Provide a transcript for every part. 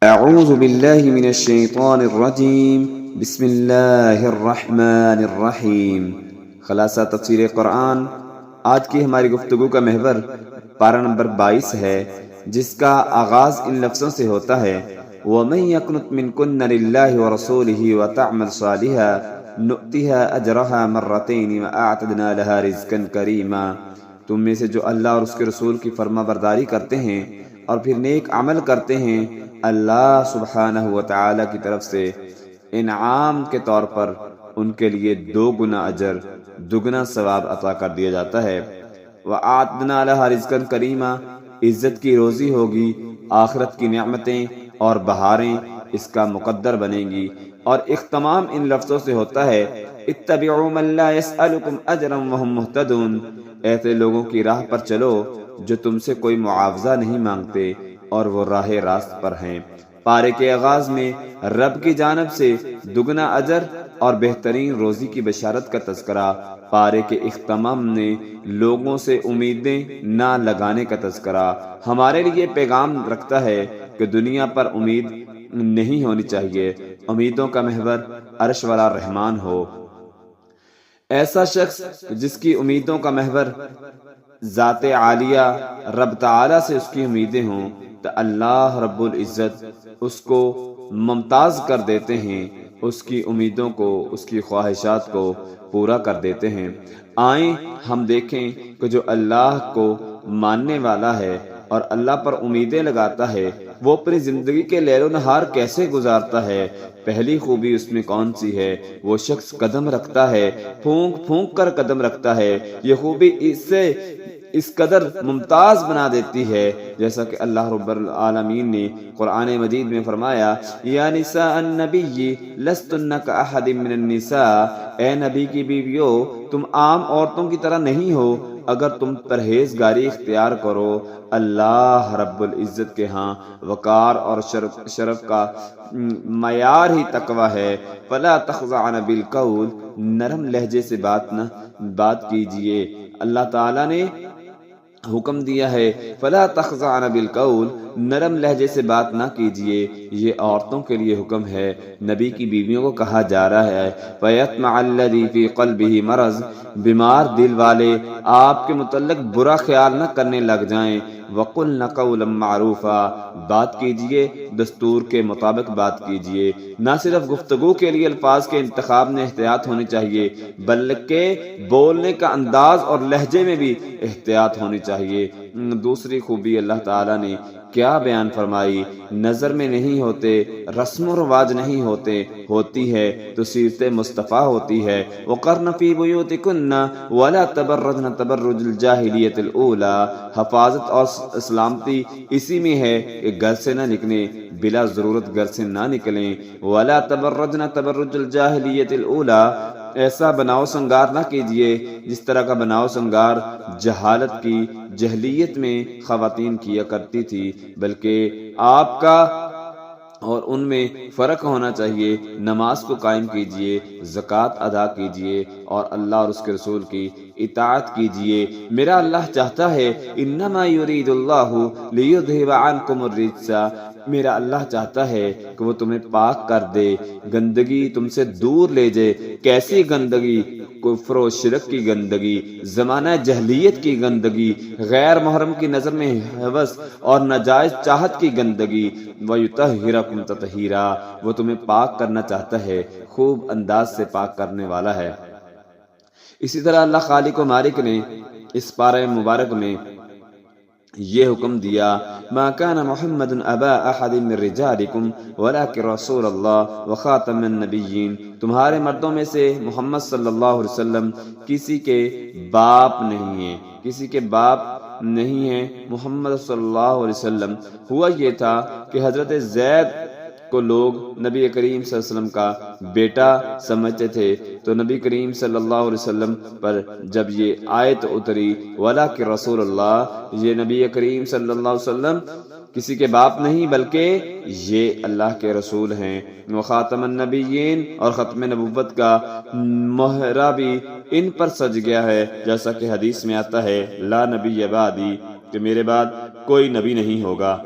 اعوذ باللہ من الشیطان الرجیم بسم اللہ الرحمن الرحیم۔ خلاصہ تفسیر قرآن۔ آج کی ہماری گفتگو کا محور پارہ نمبر 22 ہے، جس کا آغاز ان لفظوں سے ہوتا ہے وَمَن يَقْنُتْ مِنكُنَّ لِلَّهِ وَرَسُولِهِ وَتَعْمَلْ صَالِحًا نُؤْتِهَا أَجْرَهَا مَرَّتَيْنِ وَأَعْتَدْنَا لَهَا رِزْقًا كَرِيمًا۔ تم میں سے جو اللہ اور اس کے رسول کی فرما برداری کرتے ہیں اور پھر نیک عمل کرتے ہیں، اللہ سبحانہ وتعالی کی طرف سے انعام کے طور پر ان کے لیے 2 گنا اجر، دگنا ثواب عطا کر دیا جاتا ہے۔ وَأَعْتَدْنَا لَهَا رِزْقًا كَرِيمًا، عزت کی روزی ہوگی، آخرت کی نعمتیں اور بہاریں اس کا مقدر بنیں گی۔ اور اختتام ان لفظوں سے ہوتا ہے اتبعوا من لا يسألكم اجرا وهم مهتدون، ایسے لوگوں کی راہ پر چلو جو تم سے کوئی معاوضہ نہیں مانگتے اور وہ راہ راست پر ہیں۔ پارے کے آغاز میں رب کی جانب سے دگنا اجر اور بہترین روزی کی بشارت کا تذکرہ، پارے کے اختتام نے لوگوں سے امیدیں نہ لگانے کا تذکرہ ہمارے لیے پیغام رکھتا ہے کہ دنیا پر امید نہیں ہونی چاہیے، امیدوں کا محور عرش والا رحمان ہو۔ ایسا شخص جس کی امیدوں کا محور ذات عالیہ رب تعالی سے اس کی امیدیں ہوں تو اللہ رب العزت اس کو ممتاز کر دیتے ہیں، اس کی امیدوں کو، اس کی خواہشات کو پورا کر دیتے ہیں۔ آئیں ہم دیکھیں کہ جو اللہ کو ماننے والا ہے اور اللہ پر امیدیں لگاتا ہے وہ اپنی زندگی کے لیل و نہار کیسے گزارتا ہے۔ پہلی خوبی اس میں کون سی ہے؟ وہ شخص قدم رکھتا ہے، پھونک پھونک کر قدم رکھتا ہے۔ یہ خوبی اس قدر ممتاز بنا دیتی ہے، جیسا کہ اللہ رب العالمین نے قرآن مجید میں فرمایا یا نساء النبی لستن کاحد من النساء، اے نبی کی بیویو تم عام عورتوں کی طرح نہیں ہو اگر تم پرہیزگاری اختیار کرو۔ اللہ رب العزت کے ہاں وقار اور شرف کا معیار ہی تقوی ہے۔ فلا تخضعن بالقول، نرم لہجے سے بات کیجئے۔ اللہ تعالیٰ نے حکم دیا ہے فلا تخضعن بالقول، نرم لہجے سے بات نہ کیجئے، یہ عورتوں کے لیے حکم ہے۔ نبی کی بیویوں کو کہا جا رہا ہے فَيَطْمَعَ الَّذِي فِي قَلْبِهِ مَرَضٌ، بیمار دل والے آپ کے متعلق برا خیال نہ کرنے لگ جائیں۔ وَقُلْنَ قَوْلًا مَّعْرُوفًا، بات کیجئے دستور کے مطابق بات کیجئے۔ نہ صرف گفتگو کے لیے الفاظ کے انتخاب میں احتیاط ہونی چاہیے بلکہ بولنے کا انداز اور لہجے میں بھی احتیاط ہونی چاہیے۔ دوسری خوبی اللہ تعالیٰ نے کیا بیان فرمائی؟ نظر میں نہیں ہوتے، رسم و رواج نہیں ہوتے، ہوتی ہے تو سیرت مصطفیٰ ہوتی ہے۔ وَقَرْنَ فِي بُيُوتِكُنَّ وَلَا تَبَرَّجْنَ تَبَرُّجَ الْجَاهِلِيَّةِ الْأُولَىٰ، حفاظت اور سلامتی اسی میں ہے کہ گھر سے نہ نکلیں، بلا ضرورت گھر سے نہ نکلیں۔ وَلَا تَبَرَّجْنَ تَبَرُّجَ الْجَاهِلِيَّةِ الْأُولَىٰ، ایسا بناؤ سنگار نہ کیجئے جس طرح کا بناؤ سنگار جہالت کی جہلیت میں خواتین کیا کرتی تھی، بلکہ آپ کا اور ان میں فرق ہونا چاہیے۔ نماز کو قائم کیجئے، زکوٰۃ ادا کیجئے اور اللہ اور اس کے رسول کی اطاعت کیجئے۔ میرا اللہ چاہتا ہے انما یرید اللہ لیذھب عنکم الرجس، میرا اللہ چاہتا ہے کہ وہ تمہیں پاک کر دے، گندگی تم سے دور لے جائے۔ کیسی گندگی؟ کفر و شرک کی گندگی، زمانہ جہلیت کی گندگی، غیر محرم کی نظر میں ہوس اور ناجائز چاہت کی گندگی۔ وَيُطَهِّرَكُمْ تَطْهِيرًا، وہ تمہیں پاک کرنا چاہتا ہے، خوب انداز سے پاک کرنے والا ہے۔ اسی طرح اللہ خالق و مالک نے اس پارہ مبارک میں یہ حکم دیا ما كان محمد ابا احد من رجالكم ولكن رسول اللہ وخاتم النبیین، تمہارے مردوں میں سے محمد صلی اللہ علیہ وسلم کسی کے باپ نہیں ہیں، کسی کے باپ نہیں ہیں۔ محمد صلی اللہ علیہ وسلم ہوا یہ تھا کہ حضرت زید کو لوگ نبی کریم صلی اللہ علیہ وسلم کا بیٹا سمجھتے تھے، تو نبی کریم صلی اللہ علیہ وسلم پر جب یہ آیت اتری وَلَٰكِن رسول اللہ، یہ نبی کریم صلی اللہ علیہ وسلم کسی کے باپ نہیں بلکہ یہ اللہ کے رسول ہیں۔ وخاتم النبیین، اور ختم نبوت کا مہرہ بھی ان پر سج گیا ہے، جیسا کہ حدیث میں آتا ہے لا نبی بعدی، کہ میرے بعد کوئی نبی نہیں ہوگا۔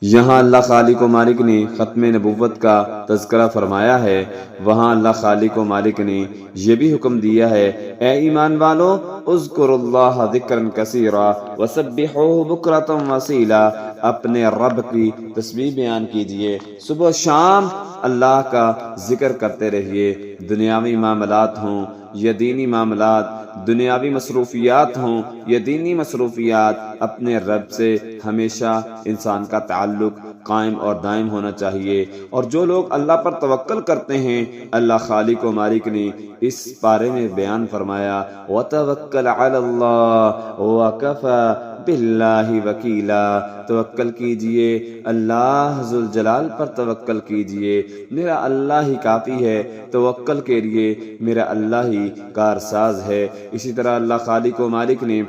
یہاں اللہ خالق و مالک نے ختم نبوت کا تذکرہ فرمایا ہے، وہاں اللہ خالق و مالک نے یہ بھی حکم دیا ہے، اے ایمان والو اذکروا اللہ ذکرا کثیرا وسبحوہ بکرۃ وصیلا، اپنے رب کی تسبیح بیان کیجئے، صبح و شام اللہ کا ذکر کرتے رہیے، دنیاوی معاملات ہوں یا دینی معاملات، دنیاوی مصروفیات ہوں یا دینی مصروفیات، اپنے رب سے ہمیشہ انسان کا تعلق قائم اور دائم ہونا چاہیے۔ اور جو لوگ اللہ پر توکل کرتے ہیں، اللہ خالق و مالک نے اس بارے میں بیان فرمایا، وَتَوَكَّلْ عَلَى اللَّهِ وَكَفَى بِاللَّهِ وَكِيلًا، توکل کیجئے اللہ ذوالجلال پر، توکل کیجئے، میرا اللہ ہی کافی ہے، توکل کے لیے میرا اللہ ہی کارساز ہے۔ اسی طرح اللہ خالق و مالک نے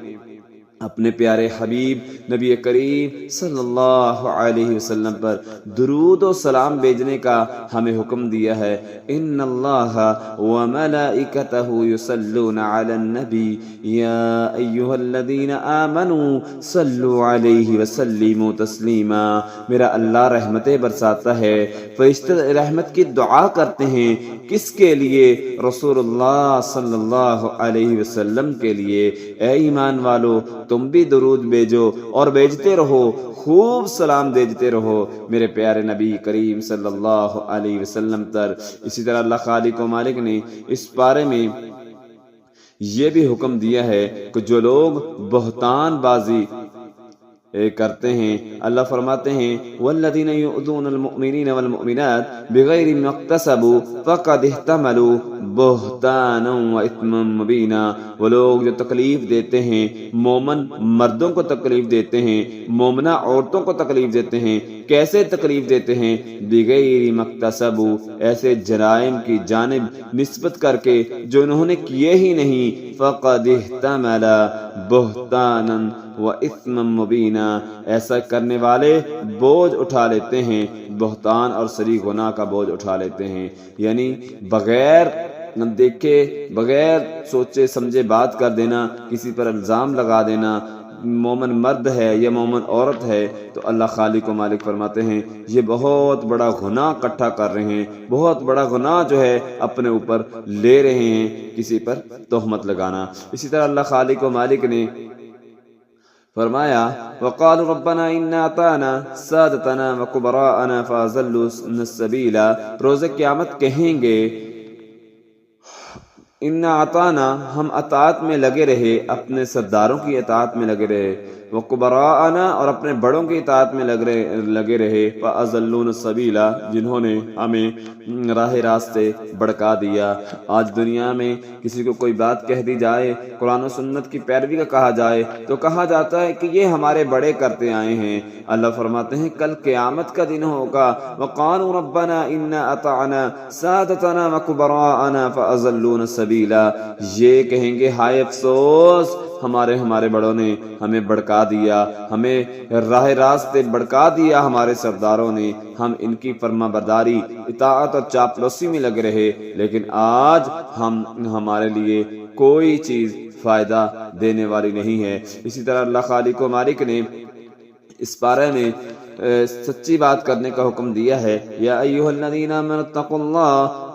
اپنے پیارے حبیب نبی کریم صلی اللہ علیہ وسلم پر درود و سلام بھیجنے کا ہمیں حکم دیا ہے، ان اللہ وملائکتہ یصلون علی النبی یا ایہا الذین آمنوا صلوا علیہ وسلموا تسلیما، میرا اللہ رحمتیں برساتا ہے، فرشتے رحمت کی دعا کرتے ہیں، کس کے لیے؟ رسول اللہ صلی اللہ علیہ وسلم کے لیے۔ اے ایمان والو تم بھی درود بھیجو اور بھیجتے رہو، خوب سلام بھیجتے رہو میرے پیارے نبی کریم صلی اللہ علیہ وسلم پر۔ اسی طرح اللہ خالق و مالک نے اس بارے میں یہ بھی حکم دیا ہے کہ جو لوگ بہتان بازی کرتے ہیں، اللہ فرماتے ہیں والذین یؤذون المؤمنین والمؤمنات بغیر ما اکتسبوا فقد احتملوا بہتانا واثما مبینا، وہ لوگ جو تکلیف دیتے ہیں، مومن مردوں کو تکلیف دیتے ہیں، مومنہ عورتوں کو تکلیف دیتے ہیں، کیسے تکلیف دیتے ہیں؟ بغیر ما اکتسبوا، ایسے جرائم کی جانب نسبت کر کے جو انہوں نے کیے ہی نہیں، فقد احتمل بہتانا وَإِثْمًا مُبِينًا، ایسا کرنے والے بوجھ اٹھا لیتے ہیں، بہتان اور صریح گناہ کا بوجھ اٹھا لیتے ہیں، یعنی بغیر دیکھے، بغیر سوچے سمجھے بات کر دینا، کسی پر الزام لگا دینا، مومن مرد ہے یا مومن عورت ہے، تو اللہ خالق و مالک فرماتے ہیں یہ بہت بڑا گناہ اکٹھا کر رہے ہیں، بہت بڑا گناہ جو ہے اپنے اوپر لے رہے ہیں، کسی پر تہمت لگانا۔ اسی طرح اللہ خالق و مالک نے فرمایا وقالوا ربنا انا اطعنا سادتنا وكبراءنا فاضلونا السبيل، روز قیامت کہیں گے انا اطعنا، ہم اطاعت میں لگے رہے، اپنے سرداروں کی اطاعت میں لگے رہے، وکبراءنا، اور اپنے بڑوں کی اطاعت میں لگے رہے، فاضلونا السبیل، جنہوں نے ہمیں راہ راستے بھڑکا دیا۔ آج دنیا میں کسی کو کوئی بات کہہ دی جائے، قرآن و سنت کی پیروی کا کہا جائے تو کہا جاتا ہے کہ یہ ہمارے بڑے کرتے آئے ہیں۔ اللہ فرماتے ہیں کل قیامت کا دن ہوگا، وقالوا ربنا انا اطعنا سادتنا وكبراءنا فاضلونا السبیل، یہ کہیں گے ہائے افسوس، ہمارے بڑوں نے ہمیں بھڑکا دیا، ہمیں راہ راستے بھڑکا دیا، ہمارے سرداروں نے، ہم ان کی فرما برداری، اطاعت اور چاپلوسی میں لگ رہے، لیکن آج ہمارے لیے کوئی چیز فائدہ دینے والی نہیں ہے۔ اسی طرح اللہ خالق و مالک نے اس بارے میں سچی بات کرنے کا حکم دیا ہے، یا ایھا الذین آمنوا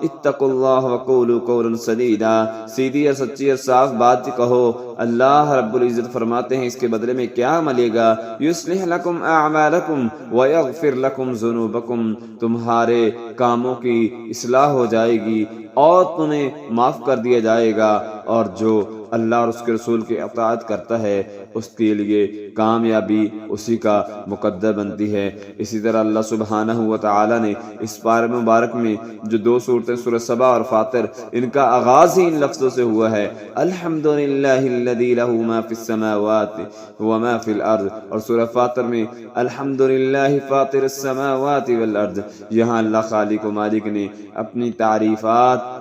اتقوا اللہ وقولوا قولا سدیدا، سیدھی اور سچی اور صاف بات کہو۔ اللہ رب العزت فرماتے ہیں اس کے بدلے میں کیا ملے گا؟ یصلح لکم اعمالکم ویغفر لکم ذنوبکم، تمہارے کاموں کی اصلاح ہو جائے گی اور تمہیں معاف کر دیا جائے گا، اور جو اللہ اور اس کے رسول کی اطاعت کرتا ہے اس کے لیے کامیابی اسی کا مقدر بنتی ہے۔ اسی طرح اللہ سبحانہ و تعالی نے اس پارے مبارک میں جو دو صورتیں سورہ سبا اور فاطر، ان کا آغاز ہی ان لفظوں سے ہوا ہے، الحمدللہ الذی لہ ما فی السماوات وما فی الارض، اور سورہ فاطر میں الحمدللہ فاطر السماوات والارض۔ یہاں اللہ خالق و مالک نے اپنی تعریفات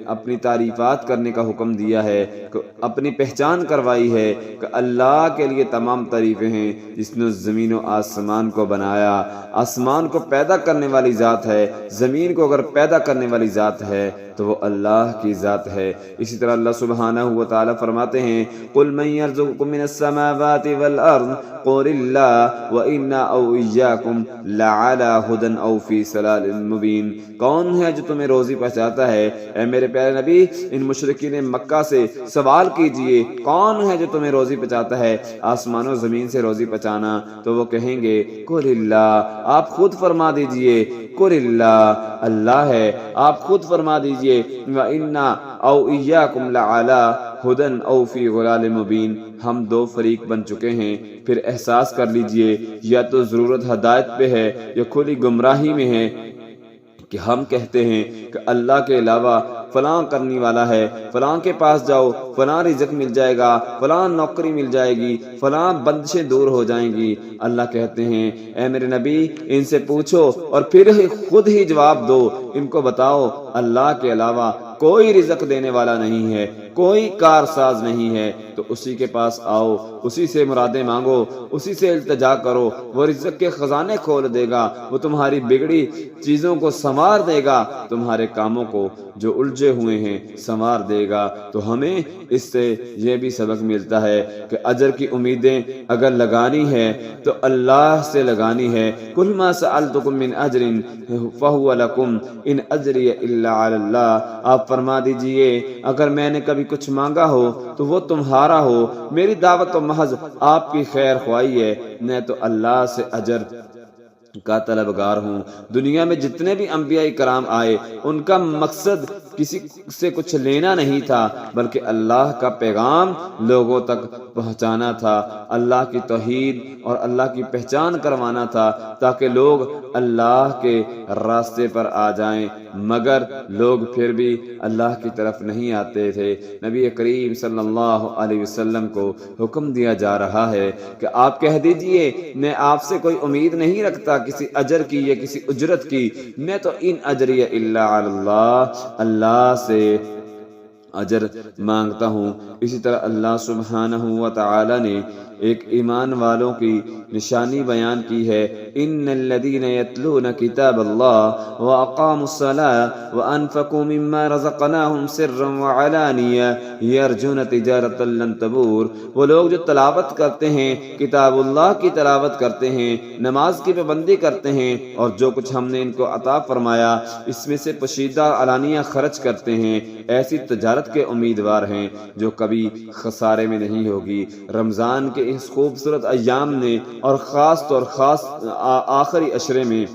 اپنی تعریفات کرنے کا حکم دیا ہے، اپنی پہچان کروائی ہے کہ اللہ کے لیے تمام تعریفیں ہیں جس نے زمین و آسمان کو بنایا۔ آسمان کو پیدا کرنے والی ذات ہے، زمین کو اگر پیدا کرنے والی ذات ہے تو وہ اللہ کی ذات ہے۔ اسی طرح اللہ سبحانہ و تعالی فرماتے ہیں قُلْ مَنْ يَرْزُقُكُم مِّنَ السَّمَاوَاتِ وَالْأَرْضِ قُلِ اللَّهُ وَإِنَّا أَوْ إِيَّاكُمْ لَعَلَىٰ هُدًى أَوْ فِي ضَلَالٍ مُّبِينٍ۔ کون ہے جو تمہیں روزی پہنچاتا ہے؟ اے میرے پیارے نبی، ان مشرکین مکہ سے سوال کیجئے کون ہے جو تمہیں روزی پہنچاتا ہے، آسمان و زمین سے روزی پہنچانا؟ تو وہ کہیں گے قُلِ اللَّهُ، آپ خود فرما دیجئے قُلِ اللَّهُ، اللہ ہے، آپ خود فرما دیجئے وَإِنَّا أَوْ إِيَّاكُمْ لَعَلَىٰ هُدًى أَوْ فِي ضَلَالٍ مُّبِينٍ۔ ہم دو فریق بن چکے ہیں، پھر احساس کر لیجئے یا تو ضرورت ہدایت پہ ہے یا کھلی گمراہی میں ہے کہ ہم کہتے ہیں کہ اللہ کے علاوہ فلاں کرنے والا ہے، فلاں کے پاس جاؤ، فلاں رزق مل جائے گا، فلاں نوکری مل جائے گی، فلاں بندشیں دور ہو جائیں گی۔ اللہ کہتے ہیں اے میرے نبی، ان سے پوچھو اور پھر خود ہی جواب دو، ان کو بتاؤ اللہ کے علاوہ کوئی رزق دینے والا نہیں ہے، کوئی کارساز نہیں ہے، تو اسی کے پاس آؤ، اسی سے مرادیں مانگو، اسی سے التجا کرو، وہ رزق کے خزانے کھول دے گا، وہ تمہاری بگڑی چیزوں کو سنوار دے گا، تمہارے کاموں کو جو الجھے ہوئے ہیں سنوار دے گا۔ تو ہمیں اس سے یہ بھی سبق ملتا ہے کہ اجر کی امیدیں اگر لگانی ہے تو اللہ سے لگانی ہے۔ قُلْ مَا سَأَلْتُكُم مِّنْ أَجْرٍ فَهُوَ لَكُمْ إِنْ أَجْرِيَ إِلَّا عَلَى اللَّهِ۔ آپ فرما دیجئے اگر میں نے کبھی کچھ مانگا ہو تو وہ تمہارا ہو، میری دعوت تو محض آپ کی خیر خواہی ہے، میں تو اللہ سے اجر کا طلبگار ہوں۔ دنیا میں جتنے بھی انبیاء کرام آئے ان کا مقصد کسی سے کچھ لینا نہیں تھا بلکہ اللہ کا پیغام لوگوں تک پہنچانا تھا، اللہ کی توحید اور اللہ کی پہچان کروانا تھا تاکہ لوگ اللہ کے راستے پر آ جائیں، مگر لوگ پھر بھی اللہ کی طرف نہیں آتے تھے۔ نبی کریم صلی اللہ علیہ وسلم کو حکم دیا جا رہا ہے کہ آپ کہہ دیجئے میں آپ سے کوئی امید نہیں رکھتا کسی اجر کی یا کسی اجرت کی، میں تو ان اجری الا علی اللہ، اللہ سے اجر مانگتا ہوں۔ اسی طرح اللہ سبحانہ و تعالی نے ایک ایمان والوں کی نشانی بیان کی ہے، ان الذین یتلون کتاب اللہ واقاموا الصلاۃ وانفقوا مما رزقناہم سرا وعلانیہ یرجون تجارۃ لن تبور۔ وہ لوگ جو تلاوت کرتے ہیں، کتاب اللہ کی تلاوت کرتے ہیں، نماز کی پابندی کرتے ہیں اور جو کچھ ہم نے ان کو عطا فرمایا اس میں سے پوشیدہ علانیہ خرچ کرتے ہیں، ایسی تجارت کے امیدوار ہیں جو کبھی خسارے میں نہیں ہوگی۔ رمضان کے اس خوبصورت ایام نے اور خاص آخری عشرے میں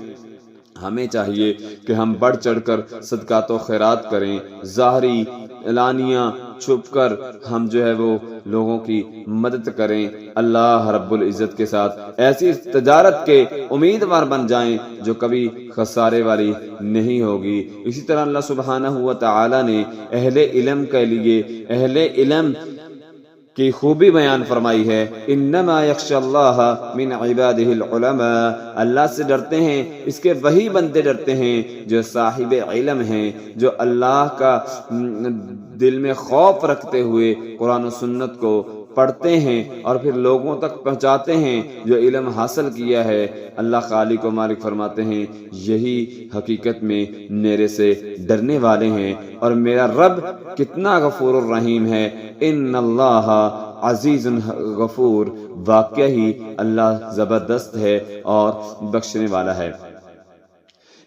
ہمیں چاہیے کہ ہم بڑھ چڑھ کر صدقات و خیرات کریں، ظاہری علانیہ چھپ کر ہم جو ہے وہ لوگوں کی مدد کریں، اللہ رب العزت کے ساتھ ایسی تجارت کے امیدوار بن جائیں جو کبھی خسارے والی نہیں ہوگی۔ اسی طرح اللہ سبحانہ و تعالی نے اہل علم کے لیے اہل علم کی خوبی بیان فرمائی ہے، انما یخشی اللہ من عبادہ العلماء، اللہ سے ڈرتے ہیں اس کے وہی بندے ڈرتے ہیں جو صاحب علم ہیں، جو اللہ کا دل میں خوف رکھتے ہوئے قرآن و سنت کو پڑھتے ہیں اور پھر لوگوں تک پہنچاتے ہیں جو علم حاصل کیا ہے۔ اللہ خالق و مالک فرماتے ہیں یہی حقیقت میں میرے سے ڈرنے والے ہیں اور میرا رب کتنا غفور الرحیم ہے، ان اللہ عزیز غفور، واقعہ ہی اللہ زبردست ہے اور بخشنے والا ہے۔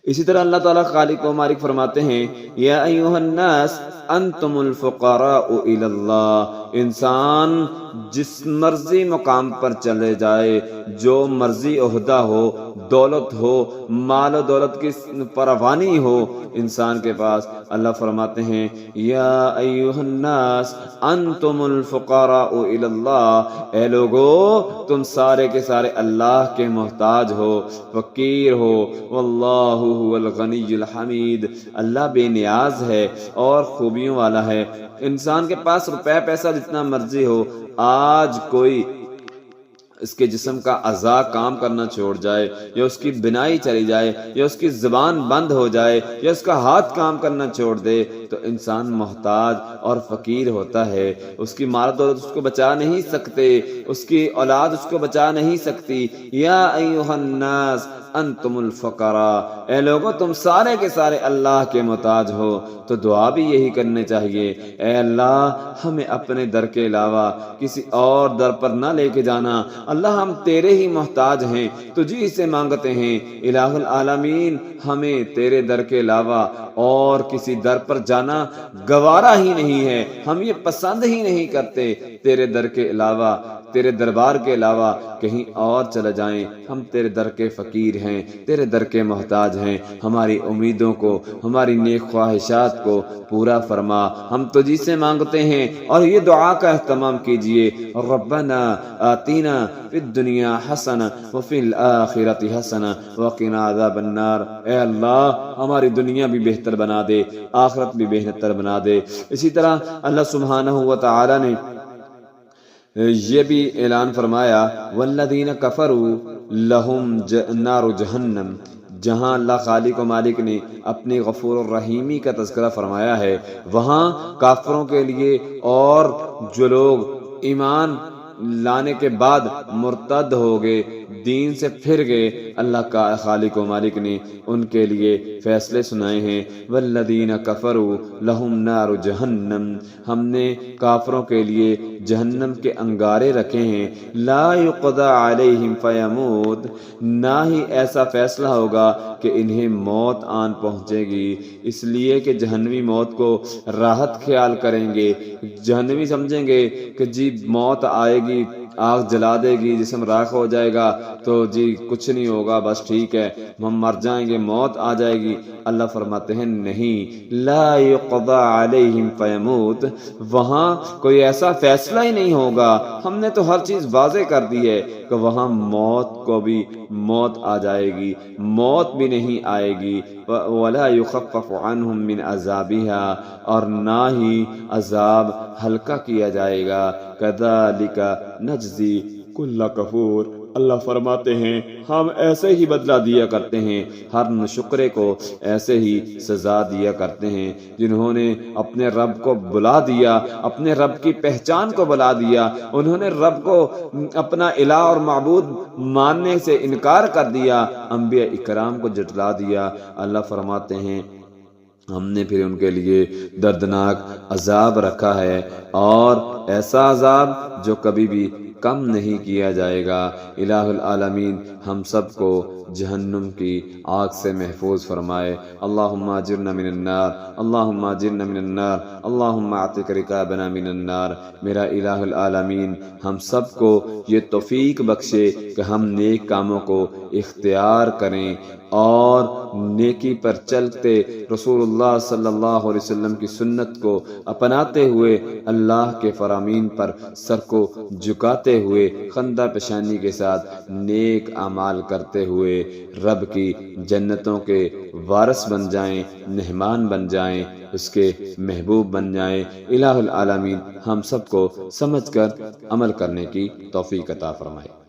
اسی طرح اللہ تعالیٰ خالق و مالک فرماتے ہیں یا ایھا الناس انتم الفقراء الی اللہ، انسان جس مرضی مقام پر چلے جائے، جو مرضی عہدہ ہو، دولت ہو، مال و دولت کی فراوانی ہو انسان کے پاس، اللہ فرماتے ہیں یا ایھا الناس انتم الفقراء الی اللہ، اے لوگو تم سارے کے سارے اللہ کے محتاج ہو، فقیر ہو، واللہ هو الغنی الحمید، اللہ بے نیاز ہے اور خوبیوں والا ہے۔ انسان کے پاس روپے پیسہ جتنا مرضی ہو، آج کوئی اس کے جسم کا اعضاء کام کرنا چھوڑ جائے، یا اس کی بینائی چلی جائے، یا اس کی زبان بند ہو جائے، یا اس کا ہاتھ کام کرنا چھوڑ دے، تو انسان محتاج اور فقیر ہوتا ہے۔ اس کی مال دولت اس کو بچا نہیں سکتے، اس کی اولاد اس کو بچا نہیں سکتی۔ یا ایھا الناس انتم الفقراء، اے لوگو تم سارے کے سارے اللہ کے محتاج ہو۔ تو دعا بھی یہی کرنے چاہیے، اے اللہ ہمیں اپنے در کے علاوہ کسی اور در پر نہ لے کے جانا، اللہ ہم تیرے ہی محتاج ہیں، تجھی سے مانگتے ہیں، الہ العالمین ہمیں تیرے در کے علاوہ اور کسی در پر جانا گوارا ہی نہیں ہے، ہم یہ پسند ہی نہیں کرتے تیرے در کے علاوہ، تیرے دربار کے علاوہ کہیں اور چلے جائیں۔ ہم تیرے در کے فقیر ہیں، تیرے در کے محتاج ہیں، ہماری امیدوں کو، ہماری نیک خواہشات کو پورا فرما، ہم تجھی سے مانگتے ہیں۔ اور یہ دعا کا اہتمام کیجئے، ربنا آتینا فی الدنیا حسنہ وفی الآخرۃ حسنہ وقنا عذاب النار، اے اللہ ہماری دنیا بھی بہتر بنا دے، آخرت بھی بہتر بنا دے۔ اسی طرح اللہ سبحانہ و تعالی نے یہ بھی اعلان فرمایا، والذین کفروا لہم نار جہنم، جہاں اللہ خالق و مالک نے اپنی غفور الرحیمی کا تذکرہ فرمایا ہے، وہاں کافروں کے لیے اور جو لوگ ایمان لانے کے بعد مرتد ہو گئے، دین سے پھر گئے، اللہ کا خالق و مالک نے ان کے لیے فیصلے سنائے ہیں۔ والذین کفروا لہم نار جہنم، ہم نے کافروں کے لیے جہنم کے انگارے رکھے ہیں، لا یقضی علیہم فیموت، نہ ہی ایسا فیصلہ ہوگا کہ انہیں موت آن پہنچے گی، اس لیے کہ جہنمی موت کو راحت خیال کریں گے۔ جہنمی سمجھیں گے کہ جی موت آئے گی، آگ جلا دے گی، جسم راکھ ہو جائے گا، تو جی کچھ نہیں ہوگا، بس ٹھیک ہے ہم مر جائیں گے، موت آ جائے گی۔ اللہ فرماتے ہیں نہیں، لا یقضی علیہم فیموت، وہاں کوئی ایسا فیصلہ ہی نہیں ہوگا، ہم نے تو ہر چیز واضح کر دی ہے کہ وہاں موت کو بھی موت آ جائے گی، موت بھی نہیں آئے گی، ولا یخفف عنہم من عذابها، اور نہ ہی عذاب ہلکا کیا جائے گا۔ کذالک نجزی کل کفور، اللہ فرماتے ہیں ہم ایسے ہی بدلہ دیا کرتے ہیں، ہر ناشکرے کو ایسے ہی سزا دیا کرتے ہیں۔ جنہوں نے اپنے رب کو بلا دیا، اپنے رب کی پہچان کو بلا دیا، انہوں نے رب کو اپنا الہ اور معبود ماننے سے انکار کر دیا، انبیاء اکرام کو جھٹلا دیا، اللہ فرماتے ہیں ہم نے پھر ان کے لیے دردناک عذاب رکھا ہے، اور ایسا عذاب جو کبھی بھی کم نہیں کیا جائے گا۔ الہ العالمین ہم سب کو جہنم کی آگ سے محفوظ فرمائے۔ اللہم اجرنا من النار، اللہم اجرنا من النار، اللہم اعتق رقابنا من النار۔ میرا الہ العالمین ہم سب کو یہ توفیق بخشے کہ ہم نیک کاموں کو اختیار کریں اور نیکی پر چلتے رسول اللہ صلی اللہ علیہ وسلم کی سنت کو اپناتے ہوئے، اللہ کے فرامین پر سر کو جھکاتے ہوئے، خندہ پیشانی کے ساتھ نیک اعمال کرتے ہوئے رب کی جنتوں کے وارث بن جائیں، مہمان بن جائیں، اس کے محبوب بن جائیں۔ الہ العالمین ہم سب کو سمجھ کر عمل کرنے کی توفیق عطا فرمائے۔